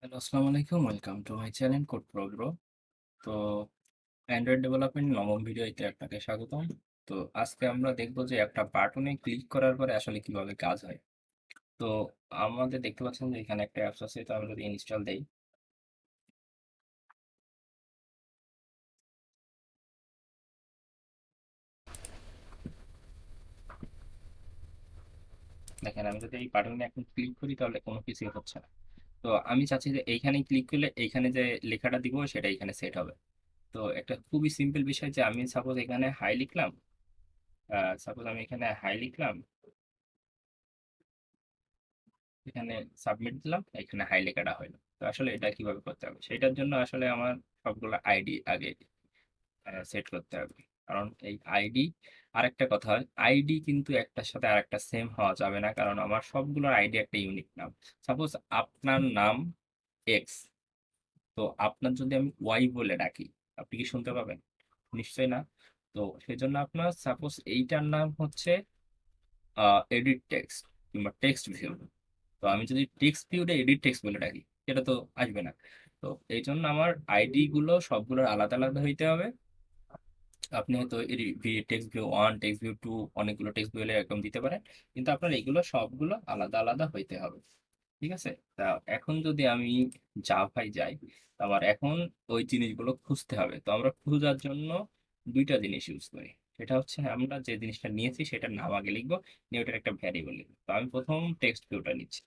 Hello, আসসালামু আলাইকুম। Welcome to my channel CodePro। তো অ্যান্ড্রয়েড ডেভেলপমেন্ট নবম ভিডিওতে আপনাকে স্বাগতম। তো আজকে আমরা দেখব যে একটা বাটনে ক্লিক করার পরে আসলে কিভাবে কাজ হয়। তো আমাদের দেখতে পাচ্ছেন যে এখানে একটা অ্যাপস আছে। তো আমি যদি ইনস্টল দেই, দেখেন আমি যদি এই বাটনে এখন ক্লিক করি তাহলে কোনো কিছুই হচ্ছে না। তো আমি চাচ্ছি যে এইখানেই ক্লিক করলে এইখানে যে লেখাটা দিব সেটা এখানে সেট হবে। তো একটা খুবই সিম্পল বিষয় যে আমি সাপোজ এখানে হাই লিখলাম, সাপোজ আমি এখানে হাই লিখলাম, এখানে সাবমিট দিলাম, এখানে হাই লেখাটা হইলো। তো আসলে এটা কিভাবে করতে হবে সেটার জন্য আসলে আমার সবগুলো আইডি আগে সেট করতে হবে। কারণ এই আইডি, আরেকটা কথা, আইডি কিন্তু একটার সাথে আরেকটা সেম হওয়া যাবে না, কারণ আমার সবগুলোর আইডি একটা ইউনিক নাম। সাপোজ আপনার নাম এক্স, তো আপনার যদি আমি ওয়াই বলে ডাকি, আপনি কি শুনতে পাবেন? নিশ্চয়ই না। তো সেই জন্য আপনার সাপোজ এইটার নাম হচ্ছে এডিট টেক্সট কিংবা টেক্সট ভিউ। তো আমি যদি টেক্সট ভিউটা এডিট টেক্সট বলে ডাকি, সেটা তো আসবে না। তো এই জন্য আমার আইডি গুলো সবগুলোর আলাদা আলাদা হইতে হবে। আপনি হয়তো text view one, text view to, অনেকগুলো টেক্সট ভিউ এরকম দিতে পারেন, কিন্তু আপনার এগুলো সবগুলো আলাদা আলাদা হইতে হবে। ঠিক আছে? তা এখন যদি আমি জাভায় যাই, তো আমার এখন ওই জিনিসগুলো খুঁজতে হবে। তো আমরা খোঁজার জন্য দুইটা জিনিস ইউজ করি। সেটা হচ্ছে আমরা যে জিনিসটা নিয়েছি সেটার নাম আগে লিখবো, নিয়ে ওটার একটা ভ্যারিয়েবল লিখবো। তো আমি প্রথম টেক্সট ভিউটা নিচ্ছি।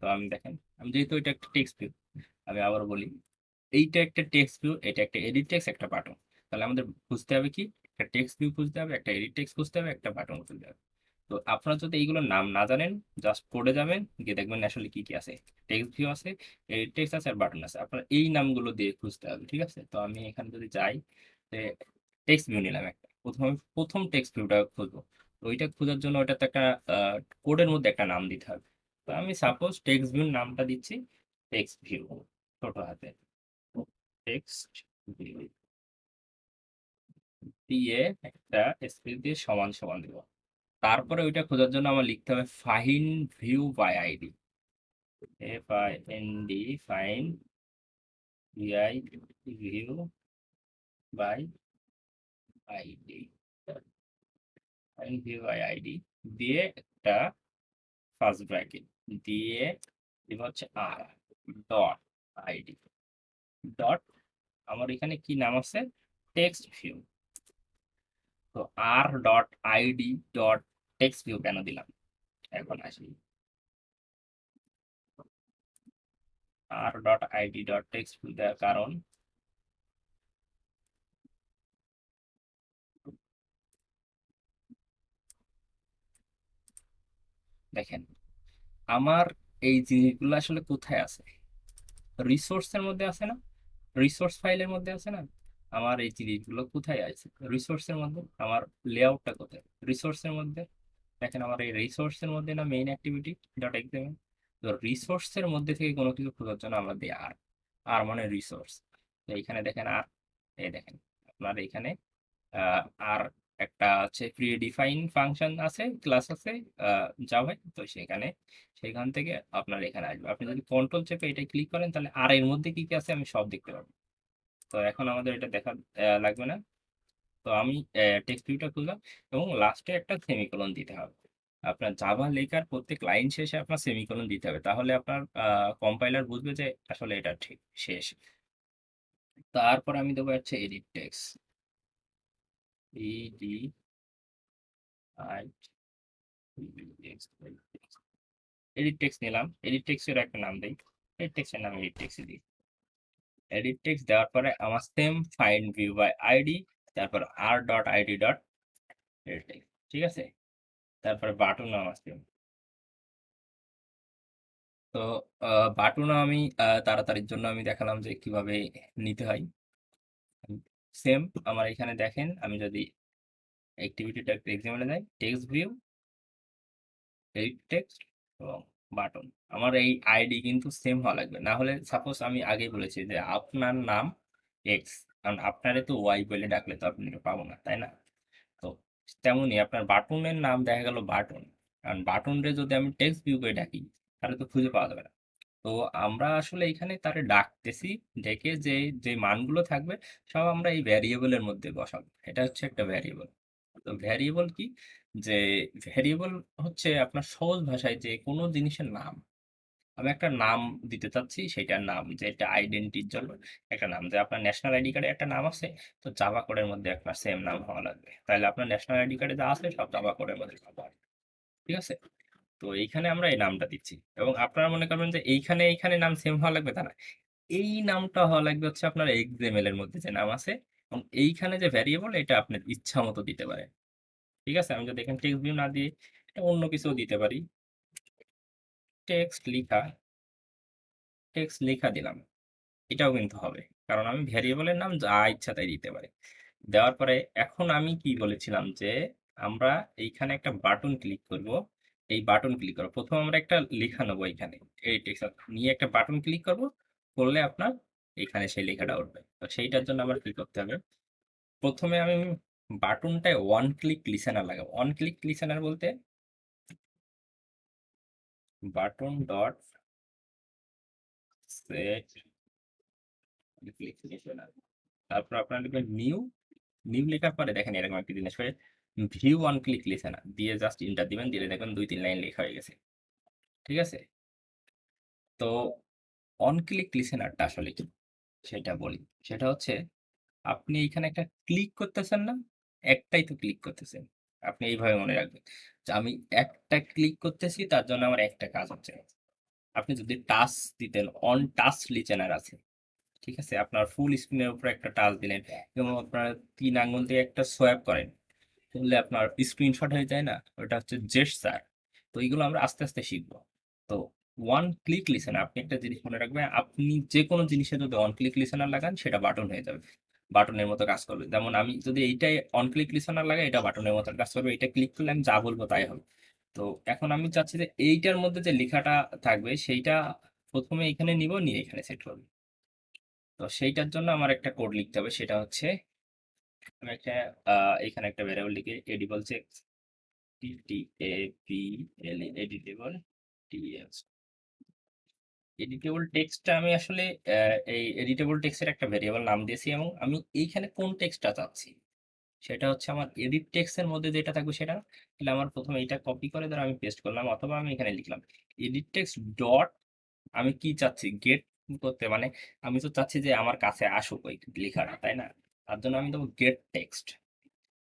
তো আমি দেখেন, আমি যেহেতু এটা একটা টেক্সট ভিউ, আমি আবার বলি, এইটা একটা টেক্সট ভিউ, এটা একটা এডিট টেক্সট, একটা বাটন। তাহলে আমাদের খুঁজতে হবে কি, একটা টেক্সট ভিউ খুঁজতে হবে, একটা এডিট টেক্সট খুঁজতে হবে, একটা বাটন খুঁজতে হবে। তো আপনারা যদি এইগুলোর নাম না জানেন, জাস্ট পড়ে যাবেন, গিয়ে দেখবেন আসলে কি কি আছে। টেক্সট ভিউ আছে, এডিট টেক্সট আছে, আর বাটন আছে। আপনার এই নামগুলো দিয়ে খুঁজতে হবে। ঠিক আছে? তো আমি এখানে যদি যাই, টেক্সট ভিউ নিলাম একটা, প্রথম প্রথম টেক্সট ভিউটা খুঁজবো। তো ওইটা খোঁজার জন্য ওইটাতে একটা কোডের মধ্যে একটা নাম দিতে হবে। তো আমি সাপোজ টেক্সট ভিউর নামটা দিচ্ছি টেক্সট ভিউ, ছোট হাতে টেক্সট ভিউ দিয়ে একটা স্পেস দিয়ে সমান সমান দিব। তারপরে ওইটা খোঁজার জন্য আমার লিখতে হবে find view by id, FIND, find VI view by id, find view by id দিয়ে একটা ফার্স্ট ব্র্যাকেট দিয়ে দিব হচ্ছে আর ডট আইডি ডট, আমার এখানে কি নাম আছে, টেক্সট ভিউ। তো R dot ID dot text view কেন দিলাম, এখন আসি। R dot ID dot text view দেওয়ার কারণ, দেখেন আমার এই জিনিসগুলো আসলে কোথায় আছে, রিসোর্সের মধ্যে আছে না, রিসোর্স ফাইলের মধ্যে আছে না। আমার এই জিনিসগুলো কোথায় আছে, রিসোর্সের মধ্যে। আমার লেআউটটা কোথায়, রিসোর্সের মধ্যে। দেখেন আমার এই রিসোর্সের মধ্যে না, মেইন অ্যাক্টিভিটি ডট এক্সএমএল। তো রিসোর্সের মধ্যে থেকে কোনো কিছু খোঁজার জন্য আমরা দিই আর, আর মানে রিসোর্স। তো এইখানে দেখেন আর, এই দেখেন আপনার এখানে আর একটা হচ্ছে প্রি ডিফাইন ফাংশন আছে, ক্লাস আছে জাভায়। তো সেখানে, সেখান থেকে আপনার এখানে আসবে। আপনি যদি কন্ট্রোল চেপে এটা ক্লিক করেন, তাহলে আর এর মধ্যে কি কি আছে আমি সব দেখতে পাবো। তো এখন আমাদের এটা দেখা লাগবে না। তো আমি টেক্সট ভিউটা খুললাম, এবং লাস্টে একটা সেমিকোলন দিতে হবে। আপনার জাভা লেখার প্রত্যেক লাইন শেষে আপনার সেমিকোলন দিতে হবে, তাহলে আপনার কম্পাইলার বুঝবে যে আসলে এটা ঠিক শেষ। তারপর আমি দেবো হচ্ছে edit text, E D I edit text নিলাম, এডিট টেক্সটের একটা নাম দিই, এডিট টেক্সটের নাম এডিট টেক্সট দিই। এডিট টেক্সট দেওয়ার পরে আমার same find view by ID, তারপর R dot ID dot edit text. ঠিক আছে? তারপরে বাটন নাম আছে। তো বাটনও আমি তাড়াতাড়ির জন্য আমি দেখালাম যে কিভাবে নিতে হয়। সেম আমার এখানে দেখেন, আমি যদি অ্যাক্টিভিটিটা একটু এক্সামিনে যাই, টেক্সট ভিউ, এডিট টেক্সট এবং বাটন, আমার এই আইডি কিন্তু সেম হওয়া লাগবে। না হলে সাপোজ আমি আগেই বলেছি যে আপনার নাম এক্স, কারণ আপনারে তো ওয়াই বলে ডাকলে তো আপনি এটা পাবো না, তাই না? তো তেমনই আপনার বাটনের নাম দেখা গেল বাটন, কারণ বাটনরে যদি আমি টেক্সট ভিউ করে ডাকি, তাহলে তো খুঁজে পাওয়া যাবে না। তো আমরা আসলে এখানে তারে ডাকতেছি, ডেকে যে যে মানগুলো থাকবে সব আমরা এই ভ্যারিয়েবলের মধ্যে বসাবো। এটা হচ্ছে একটা ভ্যারিয়েবল। তো ভ্যারিয়েবল কি, যে ভ্যারিয়েবল হচ্ছে আপনার সহজ ভাষায় যে কোনো জিনিসের নাম। আমি একটা নাম দিতে চাচ্ছি, সেটার নাম, যে এটা আইডেন্টিটির জন্য একটা নাম, যে আপনার ন্যাশনাল আইডি কার্ডে একটা নাম আছে, তো জাভা কোডের মধ্যে আপনার সেম নাম হওয়া লাগবে, তাহলে আপনার ন্যাশনাল আইডি কার্ডে যা আছে সব জাভা কোডের মধ্যে পাবো। ঠিক আছে, তো এইখানে আমরা এই নামটা দিচ্ছি, এবং আপনারা মনে করবেন যে এইখানে এইখানে নাম সেম হওয়া লাগবে তা না, এই নামটা হওয়া লাগবে হচ্ছে আপনার এক্সএমএল এর মধ্যে যে নাম আছে, এবং এইখানে যে ভ্যারিয়েবল এটা আপনার ইচ্ছা মতো দিতে পারে। ঠিক আছে, আমি যদি এখানে টেক্সট ভিউ না দিয়ে এটা অন্য কিছু দিতে পারি, টেক্সট লিখা, টেক্সট লেখা দিলাম, এটাও কিন্তু হবে, কারণ আমি ভ্যারিয়েবলের নাম যা ইচ্ছা তাই দিতে পারি। দেওয়ার পরে এখন আমি কি বলেছিলাম যে আমরা এইখানে একটা বাটন ক্লিক করব। এই বাটন ক্লিক করব, প্রথম আমরা একটা লেখা নেবো এখানে, এই টেক্সট নিয়ে একটা বাটন ক্লিক করব, করলে আপনার এখানে সেই লেখাটা উঠবে। তো সেইটার জন্য আমার কি করতে হবে, প্রথমে আমি বাটনটায় ওয়ান ক্লিক লিসেনার লাগাবো। ওয়ান ক্লিক লিসেনার বলতে button dot set click listener, তারপর আপনার লিখবেন নিউ। নিউ লেখার পরে দেখেন এরকম একটা জিনিস হয়ে ভিউ ওয়ান ক্লিক লিসেনার দিয়ে জাস্ট ইন্টার দিবেন, দিলে দেখবেন 2-3 লাইন লেখা হয়ে গেছে। ঠিক আছে, তো অন ক্লিক লিসেনারটা আসলে কি সেটা বলি। সেটা হচ্ছে আপনি এইখানে একটা ক্লিক করতেছেন না, একটাই তো ক্লিক করতেছেন। আপনি এইভাবে মনে রাখবেন যে আমি একটা ক্লিক করতেছি, তার জন্য আমার একটা কাজ হচ্ছে। আপনি যদি টাচ দিতেন, অন টাচ লিসেনার আছে, ঠিক আছে, আপনার ফুল স্ক্রিনের উপর একটা টাচ দিলেন, এবং আপনার 3 আঙ্গুল দিয়ে একটা সোয়াইপ করেন, করলে আপনার স্ক্রিনশট হয়ে যায় না, ওটা হচ্ছে জেস্টার। তো এইগুলো আমরা আস্তে আস্তে শিখবো। তো ওয়ান ক্লিক লিসেনার, আপনি একটা জিনিস মনে রাখবেন, আপনি যে কোনো জিনিসে যদি অন ক্লিক লিসেনার লাগান সেটা বাটন হয়ে যাবে, বাটনের মতো কাজ করবে। যেমন আমি যদি এইটাই অন ক্লিক লিসেনার লাগাই, এটা বাটনের মতো কাজ করবে, এটা ক্লিক করলে আমি যা বলবো তাই হবে। তো এখন আমি চাচ্ছি যে এইটার মধ্যে যে লেখাটা থাকবে সেইটা প্রথমে এখানে নিব, নিয়ে এখানে সেট করবো। তো সেইটার জন্য আমার একটা কোড লিখতে হবে, সেটা হচ্ছে আমি একটা এখানে একটা ভ্যারিয়েবল লিখে এডি বলছে, TTABL এডিটেবল টিএক্স। এডিটেবল টেক্সটটা আমি আসলে এই এডিটেবল টেক্সটের একটা ভেরিয়েবল নাম দিয়েছি, এবং আমি এইখানে কোন টেক্সটটা চাচ্ছি সেটা হচ্ছে আমার এডিট টেক্সটের মধ্যে যেটা থাকবে সেটা। তাহলে আমার প্রথমে এটা কপি করে ধর আমি পেস্ট করলাম, অথবা আমি এখানে লিখলাম এডিট টেক্সট ডট, আমি কি চাচ্ছি গেট করতে, মানে আমি তো চাচ্ছি যে আমার কাছে আসুক ওই লেখাটা, তাই না? তার জন্য আমি দেবো গেট টেক্সট।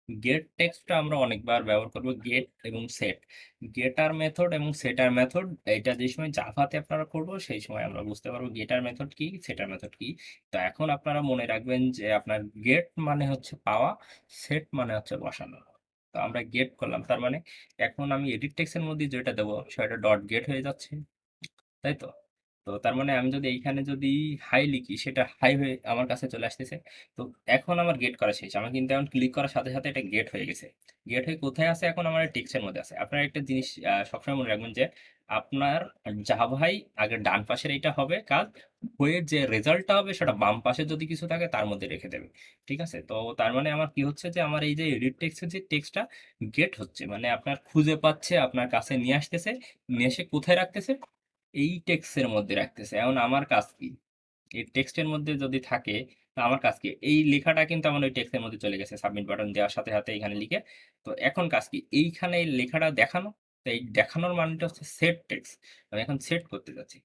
গেট টেক্সটটা আমরা অনেকবার ব্যবহার করব, গেট এবং সেট। গেটার মেথড এবং সেটার মেথড, এটা যে সময় জাভাতে আপনারা করব সেই সময় আমরা বুঝতে পারবো গেটার মেথড কি, সেটার মেথড কি। তো এখন আপনারা মনে রাখবেন যে আপনার গেট মানে হচ্ছে পাওয়া, সেট মানে হচ্ছে বসানো। তো আমরা গেট করলাম, তার মানে এখন আমি এডিট টেক্সটের মধ্যে যেটা দেবো সেটা ডট গেট হয়ে যাচ্ছে, তাই তো? তো তার মানে আমি যদি এইখানে যদি হাই লিখি, সেটা হাই হয়ে আমার কাছে চলে আসতেছে। তো এখন আমার গেট করা শেষ, আমি কিন্তু এখন ক্লিক করার সাথে সাথে এটা গেট হয়ে গেছে। গেট হয়ে কোথায় আছে, এখন আমার টেক্সটের মধ্যে আছে। আপনার একটা জিনিস সবসময় মনে রাখবেন যে আপনার জাভাই আগে ডান পাশের এইটা হবে কাজ, হয়ে যে রেজাল্টটা হবে সেটা বাম পাশে যদি কিছু থাকে তার মধ্যে রেখে দেবে। ঠিক আছে, তো তার মানে আমার কি হচ্ছে যে আমার এই যে এডিট টেক্সটের যে টেক্সটটা গেট হচ্ছে, মানে আপনার খুঁজে পাচ্ছে, আপনার কাছে নিয়ে আসতেছে, নিয়ে এসে কোথায় রাখতেছে, এই টেক্সটের মধ্যে রাখতেছে। এখন আমার কাজ কি, এই টেক্সটের মধ্যে যদি থাকে, তো আমার কাজ কি, এই লেখাটা কিন্তু আমার ওই টেক্সটের মধ্যে চলে গেছে সাবমিট বাটন দেওয়ার সাথে সাথে এখানে লিখে। তো এখন কাজ কি, এইখানে এই লেখাটা দেখানো। তো এই দেখানোর মানটা হচ্ছে সেট টেক্সট, আমি এখন সেট করতে যাচ্ছি।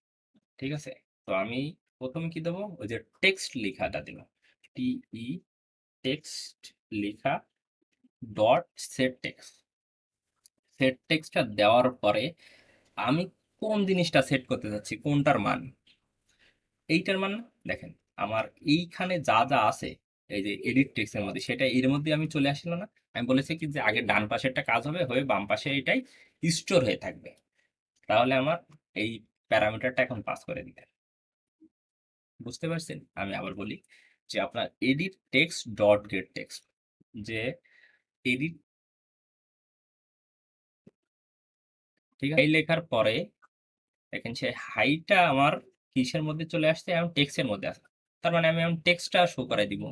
ঠিক আছে, তো আমি প্রথমে কি দেবো, ওই যে টেক্সট লেখাটা দিলাম, টিই টেক্সট লেখা ডট সেট টেক্সট। সেট টেক্সটটা দেওয়ার পরে আমি কোন জিনিসটা সেট করতে যাচ্ছি, কোনটার মান, এইটার মান না? দেখেন আমার এইখানে যা যা আছে, এই যে এডিট টেক্সট এর মধ্যে, সেটা এর মধ্যে আমি চলে আসলো না। আমি বলেছি কি যে আগে ডান পাশেরটা কাজ হবে, হয়ে বাম পাশে এটাই স্টোর হয়ে থাকবে। তাহলে আমার এই প্যারামিটারটা এখন পাস করে দিতে, বুঝতে পারছেন? আমি আবার বলি যে আপনার edit text dot gate text, যে এডিট, ঠিক আছে, এই লেখার পরে দেখেন সে হাইটা আমার কিসের মধ্যে চলে আসছে, এখন টেক্সটের মধ্যে আসে। তার মানে আমি এখন টেক্সটটা শো করাই দিব,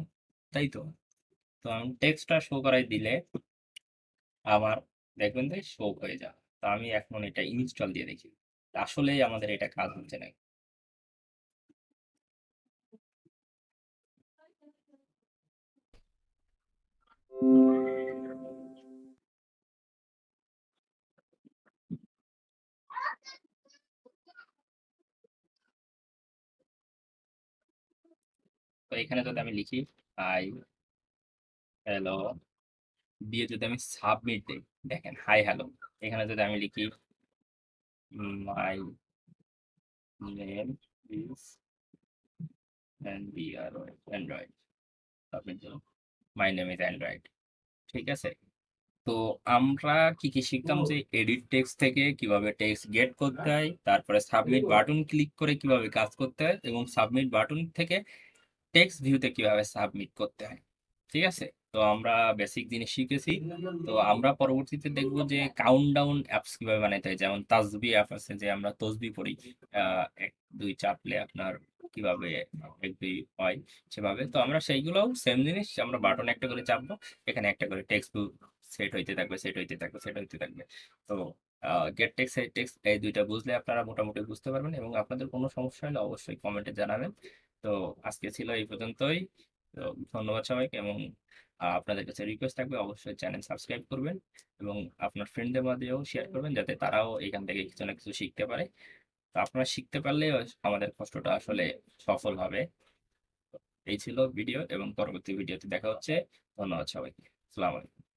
তাই তো? তো আমি টেক্সটটা শো করাই দিলে আমার দেখবেন যে শো হয়ে যাবে। তো আমি এখন এটা ইনস্টল দিয়ে দেখি আসলেই আমাদের এটা কাজ হচ্ছে নাকি। তো এখানে যদি আমি লিখি হাই হ্যালো দিয়ে যদি আমি সাবমিট দিই, দেখেন হাই হ্যালো। এখানে যদি আমি লিখি my name is Android, submit দিলাম, মাই নেম ইজ অ্যান্ড্রয়েড। ঠিক আছে। তো আমরা কি কি শিখলাম যে এডিট টেক্সট থেকে কিভাবে টেক্সট গেট করতে হয়, তারপরে সাবমিট বাটন ক্লিক করে কিভাবে কাজ করতে হয়, এবং সাবমিট বাটন থেকে টেক্সট ভিউতে কিভাবে সাবমিট করতে হয়। ঠিক আছে। তো আমরা বেসিক জিনিস শিখেছি। তো আমরা পরবর্তীতে দেখব যে কাউন্টডাউন অ্যাপস কিভাবে বানাইতে হয়, যেমন তাসবি অ্যাপ আছে যে আমরা তসবি পড়ি, এক দুই চাপলে আপনার কিভাবে এক দুই হয় সেভাবে। তো আমরা সেইগুলোও সেম জিনিস, আমরা বাটন একটা করে চাপবো, এখানে একটা করে টেক্সট সেট হইতে থাকবে, সেট হইতে থাকবে, সেট হইতে থাকবে। তো গেট টেক্সট সেট টেক্সট এই দুইটা বুঝলে আপনারা মোটামুটি বুঝতে পারবেন, এবং আপনাদের কোনো সমস্যা হলে অবশ্যই কমেন্টে জানাবেন। তো আজকে ছিল এই পর্যন্তই। তো ধন্যবাদ সবাইকে, এবং আপনাদের কাছে রিকোয়েস্ট থাকবে অবশ্যই চ্যানেল সাবস্ক্রাইব করবেন, এবং আপনার ফ্রেন্ডদের মধ্যেও শেয়ার করবেন যাতে তারাও এখান থেকে কিছু না কিছু শিখতে পারে। তো আপনারা শিখতে পারলে আমাদের কষ্টটা আসলে সফল হবে। এই ছিল ভিডিও, এবং পরবর্তী ভিডিওতে দেখা হচ্ছে। ধন্যবাদ সবাইকে। আসসালামু আলাইকুম।